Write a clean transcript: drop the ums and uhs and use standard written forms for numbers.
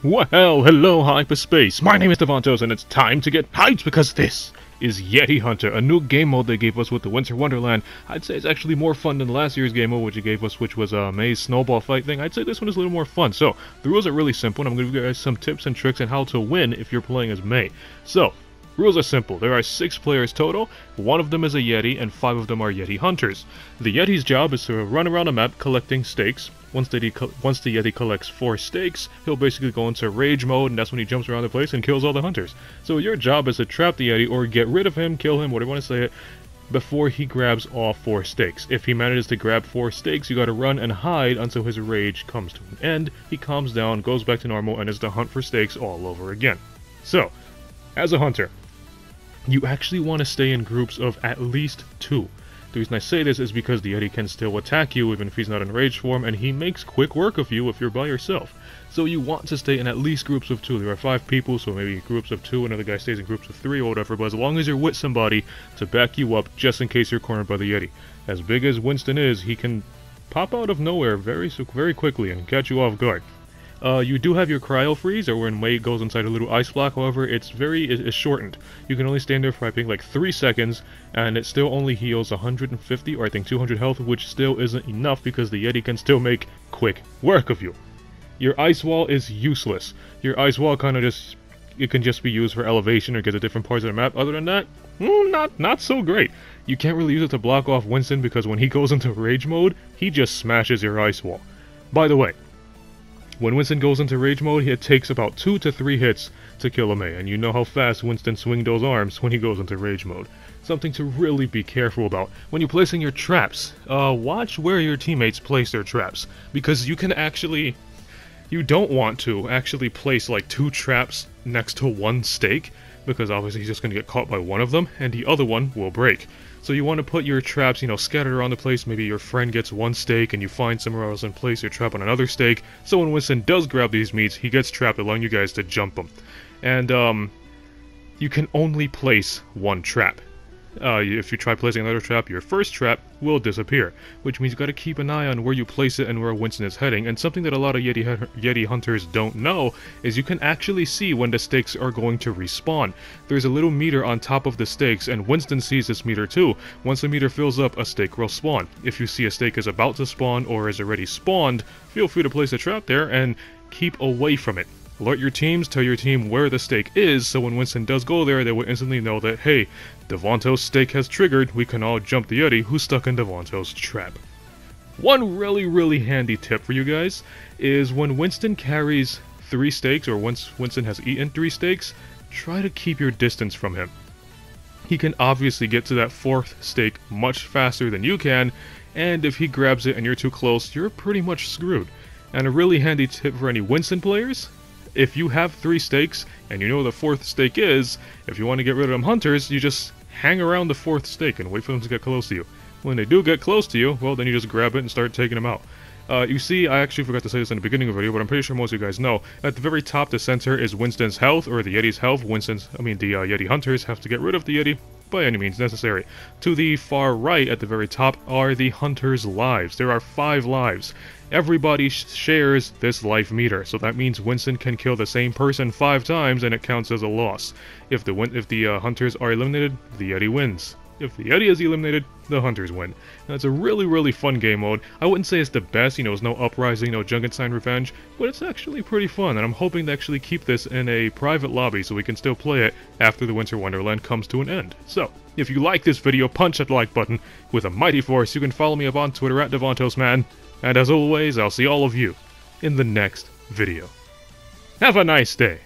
Well, hello hyperspace, my name is Davontos and it's time to get hyped because this is Yeti Hunter, a new game mode they gave us with the Winter Wonderland. I'd say it's actually more fun than last year's game mode which it gave us, which was a maze snowball fight thing. I'd say this one is a little more fun. So, the rules are really simple and I'm going to give you guys some tips and tricks on how to win if you're playing as May. So, rules are simple. There are 6 players total, 1 of them is a Yeti, and 5 of them are Yeti Hunters. The Yeti's job is to run around the map collecting stakes. Once the Yeti collects 4 stakes, he'll basically go into rage mode, and that's when he jumps around the place and kills all the hunters. So your job is to trap the Yeti, or get rid of him, kill him, whatever you want to say it, before he grabs all 4 stakes. If he manages to grab 4 stakes, you gotta run and hide until his rage comes to an end. He calms down, goes back to normal, and is to hunt for stakes all over again. So, as a hunter, you actually want to stay in groups of at least 2. The reason I say this is because the Yeti can still attack you even if he's not in rage form, and he makes quick work of you if you're by yourself. So you want to stay in at least groups of 2. There are 5 people, so maybe groups of 2, another guy stays in groups of 3 or whatever, but as long as you're with somebody to back you up just in case you're cornered by the Yeti. As big as Winston is, he can pop out of nowhere very quickly and catch you off guard. You do have your cryo freeze, or when May goes inside a little ice block, however, it's shortened. You can only stand there for I think like 3 seconds, and it still only heals 150 or I think 200 health, which still isn't enough because the Yeti can still make quick work of you. Your ice wall is useless. Your ice wall kind of it can just be used for elevation or get to different parts of the map. Other than that, not so great. You can't really use it to block off Winston because when he goes into rage mode, he just smashes your ice wall. By the way, when Winston goes into rage mode, it takes about 2 to 3 hits to kill a May, and you know how fast Winston swings those arms when he goes into rage mode. Something to really be careful about. When you're placing your traps, watch where your teammates place their traps, because you don't want to actually place like 2 traps next to 1 stake, because obviously he's just going to get caught by one of them, and the other one will break. So you want to put your traps, scattered around the place. Maybe your friend gets 1 stake and you find somewhere else and place your trap on another stake. So when Winston does grab these meats, he gets trapped, allowing you guys to jump him. And you can only place 1 trap. If you try placing another trap, your first trap will disappear, which means you gotta keep an eye on where you place it and where Winston is heading. And something that a lot of Yeti hunters don't know is you can actually see when the stakes are going to respawn. There's a little meter on top of the stakes, and Winston sees this meter too. Once the meter fills up, a stake will spawn. If you see a stake is about to spawn or is already spawned, feel free to place a trap there and keep away from it. Alert your teams, tell your team where the stake is, so when Winston does go there, they will instantly know that, hey, Davontos' stake has triggered, we can all jump the Yeti who's stuck in Davontos' trap. One really handy tip for you guys is when Winston carries 3 stakes, or once Winston has eaten 3 stakes, try to keep your distance from him. He can obviously get to that 4th stake much faster than you can, and if he grabs it and you're too close, you're pretty much screwed. And a really handy tip for any Winston players: if you have 3 stakes, and you know the 4th stake is, if you want to get rid of them hunters, you just hang around the 4th stake and wait for them to get close to you. When they do get close to you, well, then you just grab it and start taking them out. You see, I actually forgot to say this in the beginning of the video, but I'm pretty sure most of you guys know. At the very top, the center is Winston's health, or the Yeti's health. The Yeti hunters have to get rid of the Yeti by any means necessary. To the far right, at the very top, are the hunters' lives. There are 5 lives. Everybody shares this life meter, so that means Winston can kill the same person 5 times and it counts as a loss. If the hunters are eliminated, the Yeti wins. If the Yeti is eliminated, the hunters win. Now, it's a really fun game mode. I wouldn't say it's the best, there's no Uprising, no Junkenstein Revenge, but it's actually pretty fun, and I'm hoping to actually keep this in a private lobby so we can still play it after the Winter Wonderland comes to an end. So, if you like this video, punch that like button with a mighty force. You can follow me up on Twitter at DavontosMan, and as always, I'll see all of you in the next video. Have a nice day!